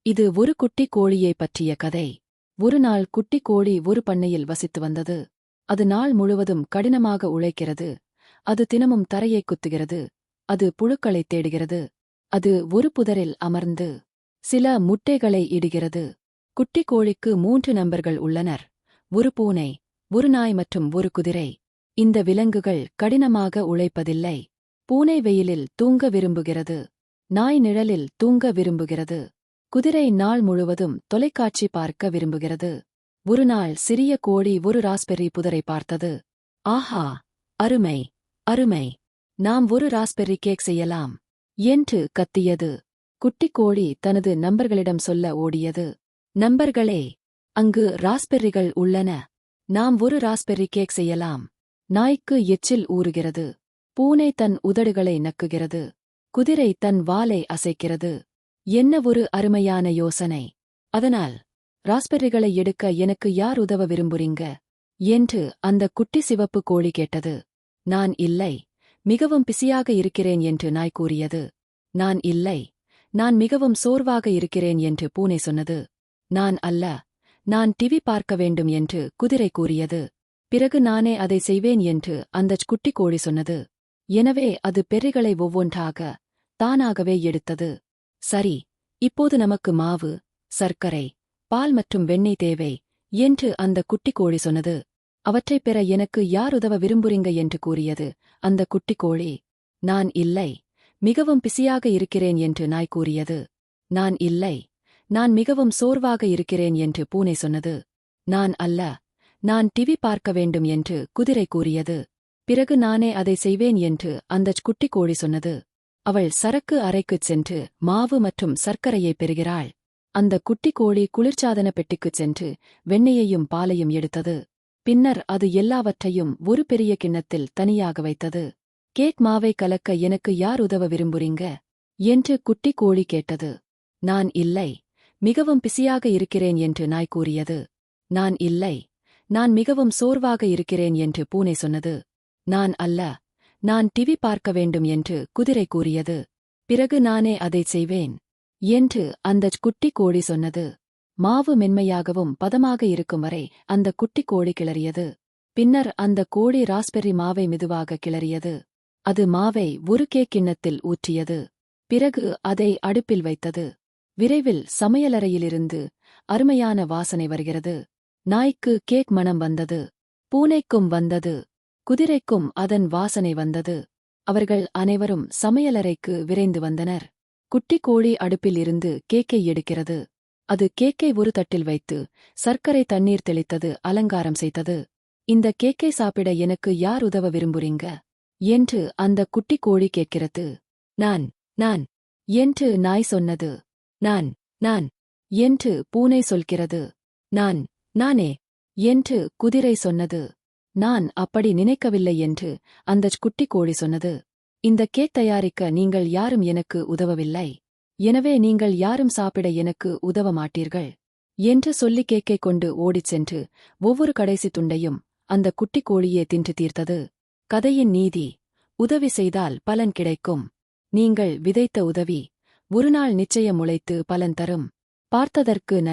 இது ஒரு குட்டி கோழியைப் பற்றிய கதை. ஒரு நாள் குட்டி கோழி ஒரு பண்ணையில் வசித்து வந்தது. அது நாள் முழுவதும் கடினமாக உழைக்கிறது. அது தினமும் தரையை குத்துகிறது. அது புழுக்களைத் தேடுகிறது. அது ஒரு புதரில் அமர்ந்து சில முட்டைகளை இடுகிறது. குட்டி கோழிக்கு 3 நண்பர்கள் உள்ளனர். ஒரு பூனை, ஒரு நாய் மற்றும் ஒரு குதிரை. இந்த விலங்குகள் கடினமாக உழைப்பதில்லை. பூனை வெயிலில் தூங்க விரும்புகிறது. நாய் நிழலில் தூங்க விரும்புகிறது. குதிரை நாள் முழுவதும் தொலைக்காட்சி பார்க்க விரும்புகிறது. ஒரு நாள் சிறிய கோழி ஒரு ராஸ்பெர்ரி புதரை பார்த்தது. ஆஹா, அருமை, அருமை! நாம் ஒரு ராஸ்பெர்ரி கேக் செய்யலாம் என்று கத்தியது. குட்டி கோழி தனது நண்பர்களிடம் சொல்ல ஓடியது. நண்பர்களே, அங்கு ராஸ்பெர்ரிகள் உள்ளன. நாம் ஒரு ராஸ்பெர்ரி கேக் செய்யலாம். நாய்க்கு எச்சில் ஊறுகிறது. பூனை தன் உதடுகளை நக்குகிறது. குதிரை தன் வாலை அசைக்கிறது. என்ன ஒரு அருமையான யோசனை! அதனால் ராஸ்பெர்ரிகளை எடுக்க எனக்கு யார் உதவ விரும்புறீங்க என்று அந்த குட்டி சிவப்பு கோழி கேட்டது. நான் இல்லை, மிகவும் பிஸியாக இருக்கிறேன் என்று நாய் கூறியது. நான் இல்லை, நான் மிகவும் சோர்வாக இருக்கிறேன் என்று பூனை சொன்னது. நான் அல்ல, நான் டிவி பார்க்க வேண்டும் என்று குதிரை கூறியது. பிறகு நானே அதை செய்வேன் என்று அந்தச் குட்டி கோழி சொன்னது. எனவே அது பெர்ரிகளை ஒவ்வொன்றாக தானாகவே எடுத்தது. சரி, இப்போது நமக்கு மாவு, சர்க்கரை, பால் மற்றும் வெண்ணெய் தேவை என்று அந்த குட்டி கோழி சொன்னது. அவற்றைப் பெற எனக்கு யார் உதவ விரும்புறீங்க என்று கூறியது அந்த குட்டி கோழி. நான் இல்லை, மிகவும் பிஸியாக இருக்கிறேன் என்று நாய் கூறியது. நான் இல்லை, நான் மிகவும் சோர்வாக இருக்கிறேன் என்று பூனை சொன்னது. நான் அல்ல, நான் டிவி பார்க்க வேண்டும் என்று குதிரை கூறியது. பிறகு நானே அதை செய்வேன் என்று அந்தச் குட்டி கோழி சொன்னது. அவள் சரக்கு அறைக்குச் சென்று மாவு மற்றும் சர்க்கரையை பெறுகிறாள். அந்த குட்டி கோழி குளிர்சாதன பெட்டிக்குச் சென்று வெண்ணெயையும் பாலையும் எடுத்தது. பின்னர் அது எல்லாவற்றையும் ஒரு பெரிய கிண்ணத்தில் தனியாக வைத்தது. கேக் மாவை கலக்க எனக்கு யார் உதவ விரும்புறீங்க என்று குட்டி கோழி கேட்டது. நான் இல்லை, மிகவும் பிஸியாக இருக்கிறேன் என்று நாய் கூறியது. நான் இல்லை, நான் மிகவும் சோர்வாக இருக்கிறேன் என்று பூனை சொன்னது. நான் அல்ல, நான் டிவி பார்க்க வேண்டும் என்று குதிரை கூறியது. பிறகு நானே அதைச் செய்வேன் என்று அந்தச் குட்டி கோழி சொன்னது. மாவு மென்மையாகவும் பதமாக இருக்கும் வரை அந்த குட்டி கோழி கிளறியது. பின்னர் அந்த கோழி ராஸ்பெர்ரி மாவை மெதுவாக கிளறியது. அது மாவை ஒரு கேக் கிண்ணத்தில் ஊற்றியது. பிறகு அதை அடுப்பில் வைத்தது. விரைவில் சமையலறையிலிருந்து அருமையான வாசனை வருகிறது. நாய்க்கு கேக் மணம் வந்தது. பூனைக்கும் வந்தது. குதிரைக்கும் அதன் வாசனை வந்தது. அவர்கள் அனைவரும் சமையலறைக்கு விரைந்து வந்தனர். குட்டி கோழி அடுப்பில் இருந்து கேக்கை எடுக்கிறது. அது கேக்கை ஒரு தட்டில் வைத்து சர்க்கரை தண்ணீர் தெளித்தது அலங்காரம் செய்தது. இந்த கேக்கை சாப்பிட எனக்கு யார் உதவ விரும்புறீங்க என்று அந்த குட்டி கோழி கேட்கிறது. நான் என்று நாய் சொன்னது. நான் என்று பூனை சொல்கிறது. நானே என்று குதிரை சொன்னது. நான் அப்படி நினைக்கவில்லை என்று அந்தச் குட்டி கோழி சொன்னது. இந்த கேக் தயாரிக்க நீங்கள் யாரும் எனக்கு உதவவில்லை. எனவே நீங்கள் யாரும் சாப்பிட எனக்கு உதவ மாட்டீர்கள் என்று சொல்லி கேக்கை கொண்டு ஓடிச் சென்று ஒவ்வொரு கடைசி துண்டையும் அந்த குட்டி கோழியே தின்று தீர்த்தது. கதையின் நீதி: உதவி செய்தால் பலன் கிடைக்கும். நீங்கள் விதைத்த உதவி ஒரு நாள் நிச்சயம் முளைத்து பலன் தரும். பார்த்ததற்கு நன்றி.